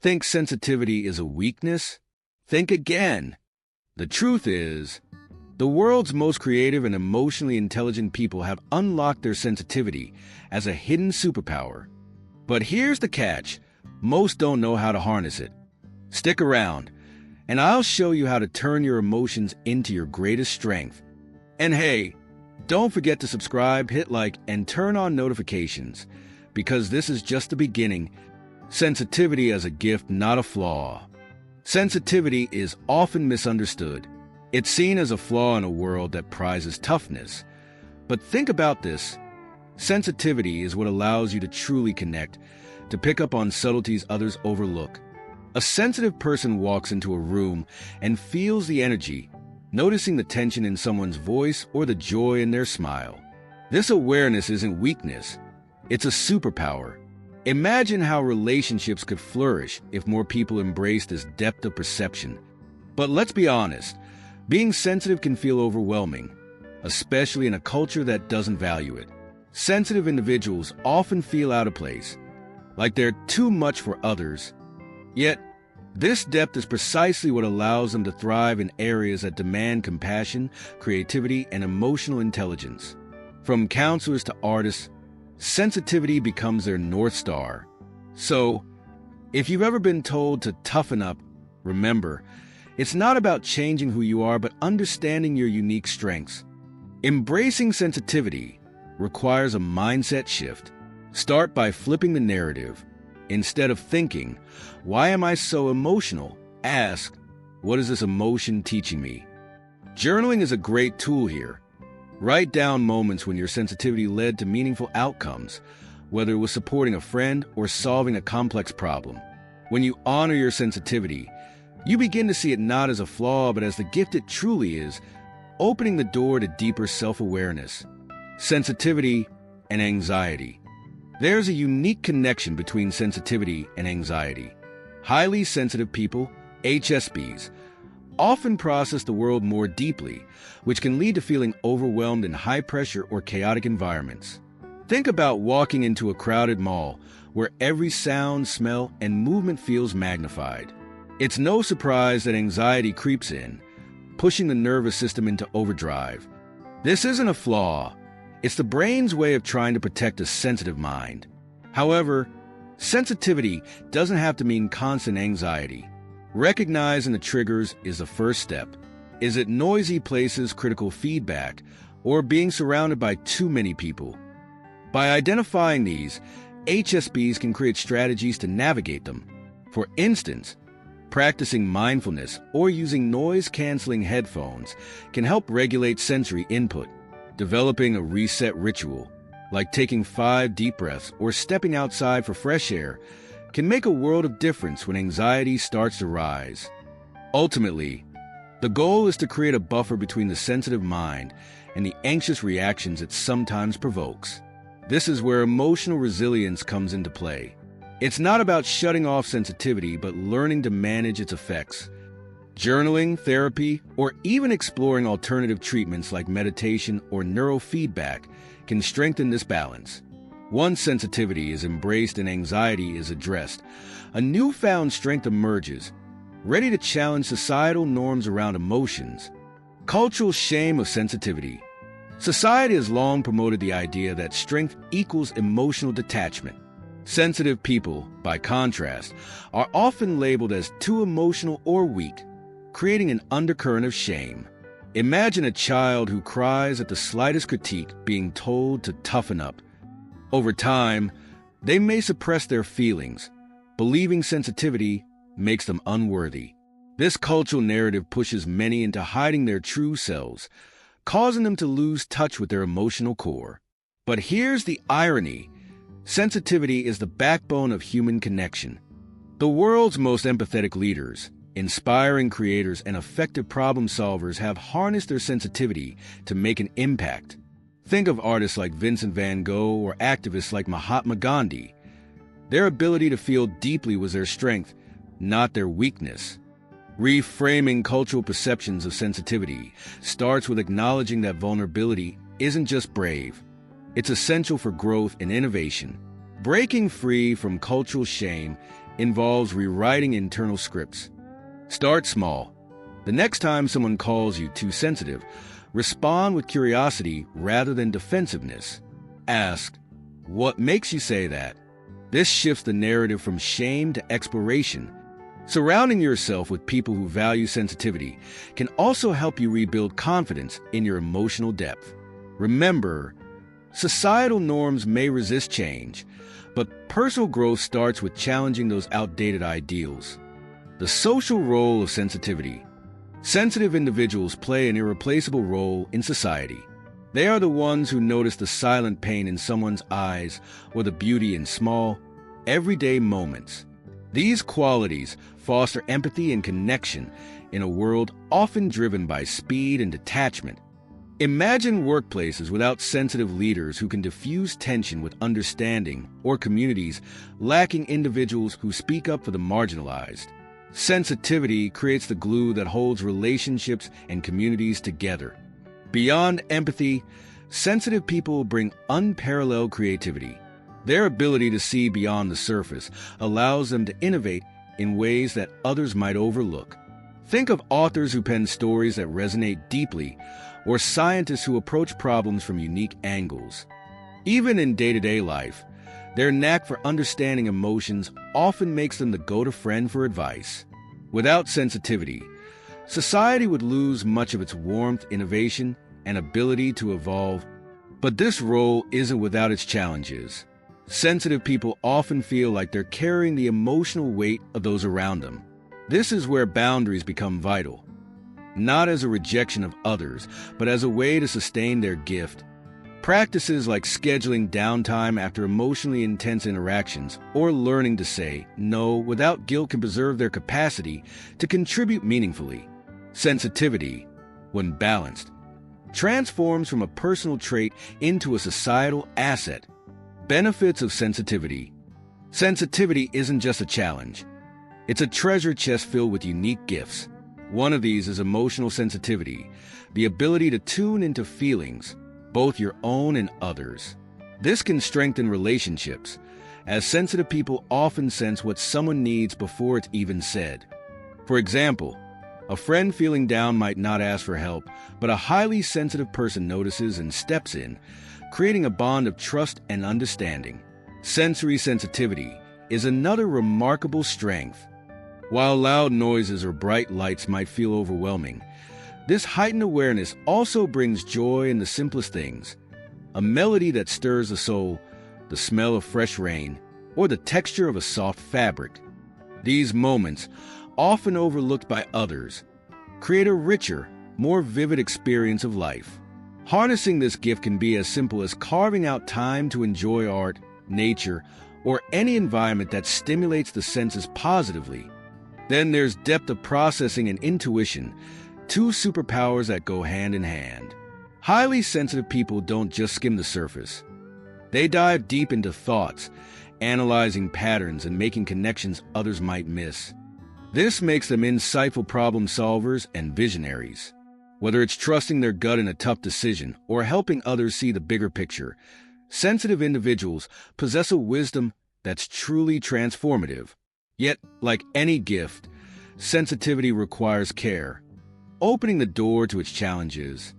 Think sensitivity is a weakness? Think again. The truth is, the world's most creative and emotionally intelligent people have unlocked their sensitivity as a hidden superpower. But here's the catch. Most don't know how to harness it. Stick around, and I'll show you how to turn your emotions into your greatest strength. And hey, don't forget to subscribe, hit like, and turn on notifications, because this is just the beginning. Sensitivity as a gift, not a flaw. Sensitivity is often misunderstood. It's seen as a flaw in a world that prizes toughness. But think about this. Sensitivity is what allows you to truly connect, to pick up on subtleties others overlook. A sensitive person walks into a room and feels the energy, noticing the tension in someone's voice or the joy in their smile. This awareness isn't weakness. It's a superpower. Imagine how relationships could flourish if more people embraced this depth of perception. But let's be honest, being sensitive can feel overwhelming, especially in a culture that doesn't value it. Sensitive individuals often feel out of place, like they're too much for others. Yet, this depth is precisely what allows them to thrive in areas that demand compassion, creativity, and emotional intelligence. From counselors to artists, sensitivity becomes their North Star. So, if you've ever been told to toughen up, remember, it's not about changing who you are, but understanding your unique strengths. Embracing sensitivity requires a mindset shift. Start by flipping the narrative. Instead of thinking, "Why am I so emotional?" ask, "What is this emotion teaching me?" Journaling is a great tool here. Write down moments when your sensitivity led to meaningful outcomes, whether it was supporting a friend or solving a complex problem. When you honor your sensitivity, you begin to see it not as a flaw, but as the gift it truly is, opening the door to deeper self-awareness. Sensitivity and anxiety. There's a unique connection between sensitivity and anxiety. Highly sensitive people, HSPs, often process the world more deeply, which can lead to feeling overwhelmed in high-pressure or chaotic environments. Think about walking into a crowded mall where every sound, smell, and movement feels magnified. It's no surprise that anxiety creeps in, pushing the nervous system into overdrive. This isn't a flaw. It's the brain's way of trying to protect a sensitive mind. However, sensitivity doesn't have to mean constant anxiety. Recognizing the triggers is the first step. Is it noisy places, critical feedback, or being surrounded by too many people? By identifying these, HSPs can create strategies to navigate them. For instance, practicing mindfulness or using noise-canceling headphones can help regulate sensory input. Developing a reset ritual, like taking 5 deep breaths or stepping outside for fresh air, can make a world of difference when anxiety starts to rise. Ultimately, the goal is to create a buffer between the sensitive mind and the anxious reactions it sometimes provokes. This is where emotional resilience comes into play. It's not about shutting off sensitivity, but learning to manage its effects. Journaling, therapy, or even exploring alternative treatments like meditation or neurofeedback can strengthen this balance. Once sensitivity is embraced and anxiety is addressed, a newfound strength emerges, ready to challenge societal norms around emotions. Cultural shame of sensitivity. Society has long promoted the idea that strength equals emotional detachment. Sensitive people, by contrast, are often labeled as too emotional or weak, creating an undercurrent of shame. Imagine a child who cries at the slightest critique being told to toughen up. Over time, they may suppress their feelings, believing sensitivity makes them unworthy. This cultural narrative pushes many into hiding their true selves, causing them to lose touch with their emotional core. But here's the irony. Sensitivity is the backbone of human connection. The world's most empathetic leaders, inspiring creators, and effective problem solvers have harnessed their sensitivity to make an impact. Think of artists like Vincent van Gogh or activists like Mahatma Gandhi. Their ability to feel deeply was their strength, not their weakness. Reframing cultural perceptions of sensitivity starts with acknowledging that vulnerability isn't just brave. It's essential for growth and innovation. Breaking free from cultural shame involves rewriting internal scripts. Start small. The next time someone calls you too sensitive, respond with curiosity rather than defensiveness. Ask, what makes you say that? This shifts the narrative from shame to exploration. Surrounding yourself with people who value sensitivity can also help you rebuild confidence in your emotional depth. Remember, societal norms may resist change, but personal growth starts with challenging those outdated ideals. The social role of sensitivity. Sensitive individuals play an irreplaceable role in society. They are the ones who notice the silent pain in someone's eyes or the beauty in small, everyday moments. These qualities foster empathy and connection in a world often driven by speed and detachment. Imagine workplaces without sensitive leaders who can diffuse tension with understanding, or communities lacking individuals who speak up for the marginalized. Sensitivity creates the glue that holds relationships and communities together. Beyond empathy, sensitive people bring unparalleled creativity. Their ability to see beyond the surface allows them to innovate in ways that others might overlook. Think of authors who pen stories that resonate deeply, or scientists who approach problems from unique angles. Even in day-to-day life, their knack for understanding emotions often makes them the go-to friend for advice. Without sensitivity, society would lose much of its warmth, innovation, and ability to evolve. But this role isn't without its challenges. Sensitive people often feel like they're carrying the emotional weight of those around them. This is where boundaries become vital, not as a rejection of others, but as a way to sustain their gift. Practices like scheduling downtime after emotionally intense interactions or learning to say no without guilt can preserve their capacity to contribute meaningfully. Sensitivity, when balanced, transforms from a personal trait into a societal asset. Benefits of sensitivity. Sensitivity isn't just a challenge. It's a treasure chest filled with unique gifts. One of these is emotional sensitivity, the ability to tune into feelings, both your own and others. This can strengthen relationships, as sensitive people often sense what someone needs before it's even said. For example, a friend feeling down might not ask for help, but a highly sensitive person notices and steps in, creating a bond of trust and understanding. Sensory sensitivity is another remarkable strength. While loud noises or bright lights might feel overwhelming, this heightened awareness also brings joy in the simplest things. A melody that stirs the soul, the smell of fresh rain, or the texture of a soft fabric. These moments, often overlooked by others, create a richer, more vivid experience of life. Harnessing this gift can be as simple as carving out time to enjoy art, nature, or any environment that stimulates the senses positively. Then there's depth of processing and intuition, two superpowers that go hand in hand. Highly sensitive people don't just skim the surface. They dive deep into thoughts, analyzing patterns and making connections others might miss. This makes them insightful problem solvers and visionaries. Whether it's trusting their gut in a tough decision or helping others see the bigger picture, sensitive individuals possess a wisdom that's truly transformative. Yet, like any gift, sensitivity requires care, opening the door to its challenges.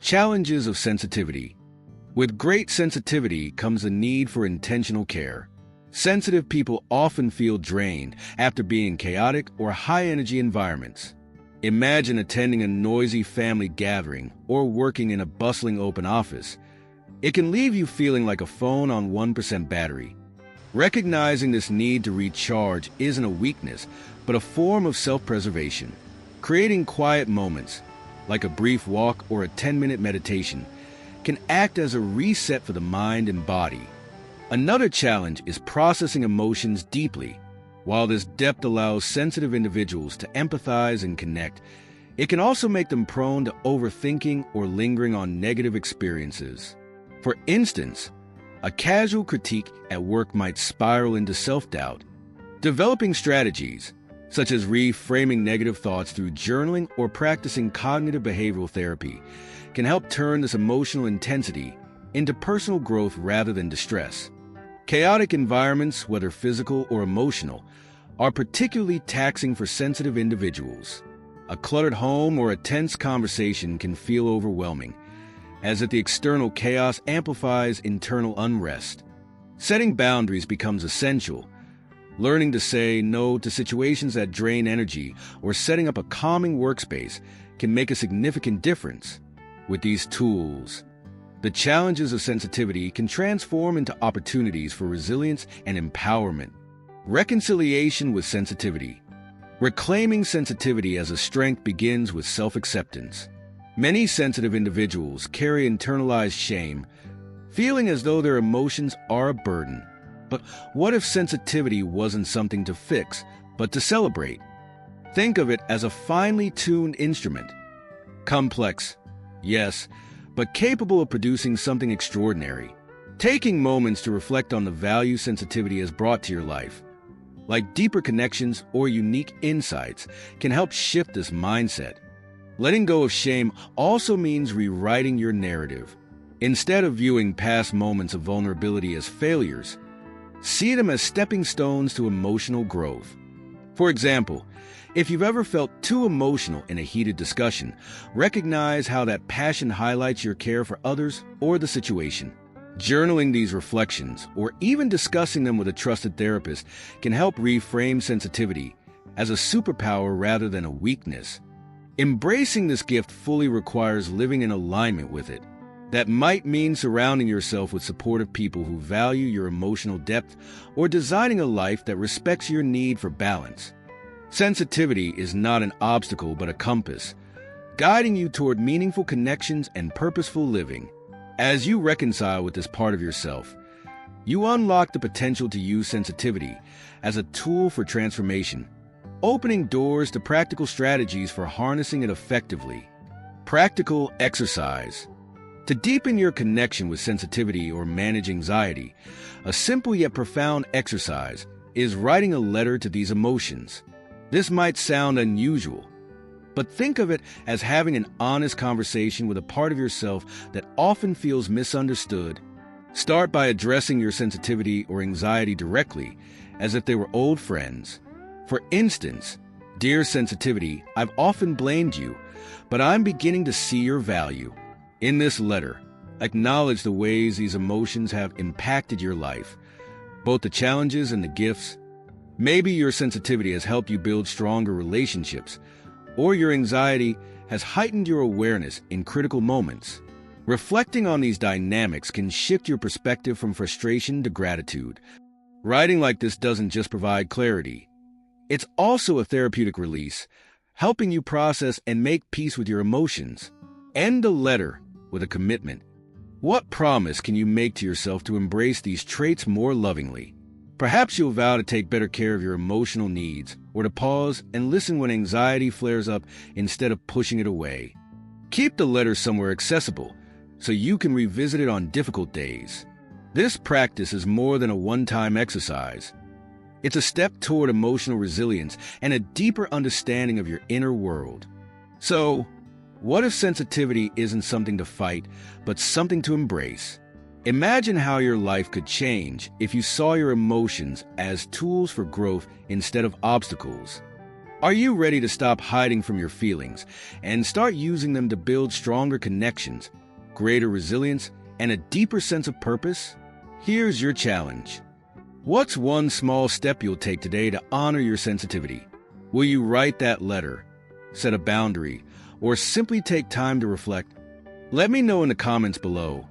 Challenges of sensitivity. With great sensitivity comes a need for intentional care. Sensitive people often feel drained after being in chaotic or high-energy environments. Imagine attending a noisy family gathering or working in a bustling open office. It can leave you feeling like a phone on 1% battery. Recognizing this need to recharge isn't a weakness, but a form of self-preservation. Creating quiet moments, like a brief walk or a 10-minute meditation, can act as a reset for the mind and body. Another challenge is processing emotions deeply. While this depth allows sensitive individuals to empathize and connect, it can also make them prone to overthinking or lingering on negative experiences. For instance, a casual critique at work might spiral into self-doubt. Developing strategies, such as reframing negative thoughts through journaling or practicing cognitive behavioral therapy, can help turn this emotional intensity into personal growth rather than distress. Chaotic environments, whether physical or emotional, are particularly taxing for sensitive individuals. A cluttered home or a tense conversation can feel overwhelming, as if the external chaos amplifies internal unrest. Setting boundaries becomes essential. Learning to say no to situations that drain energy or setting up a calming workspace can make a significant difference. With these tools, the challenges of sensitivity can transform into opportunities for resilience and empowerment. Reconciliation with sensitivity. Reclaiming sensitivity as a strength begins with self-acceptance. Many sensitive individuals carry internalized shame, feeling as though their emotions are a burden. But what if sensitivity wasn't something to fix, but to celebrate? Think of it as a finely tuned instrument. Complex, yes, but capable of producing something extraordinary. Taking moments to reflect on the value sensitivity has brought to your life, like deeper connections or unique insights, can help shift this mindset. Letting go of shame also means rewriting your narrative. Instead of viewing past moments of vulnerability as failures, see them as stepping stones to emotional growth. For example, if you've ever felt too emotional in a heated discussion, recognize how that passion highlights your care for others or the situation. Journaling these reflections, or even discussing them with a trusted therapist, can help reframe sensitivity as a superpower rather than a weakness. Embracing this gift fully requires living in alignment with it. That might mean surrounding yourself with supportive people who value your emotional depth or designing a life that respects your need for balance. Sensitivity is not an obstacle but a compass, guiding you toward meaningful connections and purposeful living. As you reconcile with this part of yourself, you unlock the potential to use sensitivity as a tool for transformation, opening doors to practical strategies for harnessing it effectively. Practical exercise. To deepen your connection with sensitivity or manage anxiety, a simple yet profound exercise is writing a letter to these emotions. This might sound unusual, but think of it as having an honest conversation with a part of yourself that often feels misunderstood. Start by addressing your sensitivity or anxiety directly, as if they were old friends. For instance, "Dear sensitivity, I've often blamed you, but I'm beginning to see your value." In this letter, acknowledge the ways these emotions have impacted your life, both the challenges and the gifts. Maybe your sensitivity has helped you build stronger relationships, or your anxiety has heightened your awareness in critical moments. Reflecting on these dynamics can shift your perspective from frustration to gratitude. Writing like this doesn't just provide clarity. It's also a therapeutic release, helping you process and make peace with your emotions. End a letter with a commitment. What promise can you make to yourself to embrace these traits more lovingly? Perhaps you'll vow to take better care of your emotional needs, or to pause and listen when anxiety flares up instead of pushing it away. Keep the letter somewhere accessible so you can revisit it on difficult days. This practice is more than a one-time exercise. It's a step toward emotional resilience and a deeper understanding of your inner world. So, what if sensitivity isn't something to fight, but something to embrace? Imagine how your life could change if you saw your emotions as tools for growth instead of obstacles. Are you ready to stop hiding from your feelings and start using them to build stronger connections, greater resilience, and a deeper sense of purpose? Here's your challenge. What's one small step you'll take today to honor your sensitivity? Will you write that letter, set a boundary, or simply take time to reflect? Let me know in the comments below.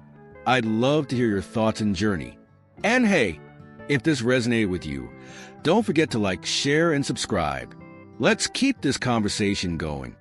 I'd love to hear your thoughts and journey. And hey, if this resonated with you, don't forget to like, share, and subscribe. Let's keep this conversation going.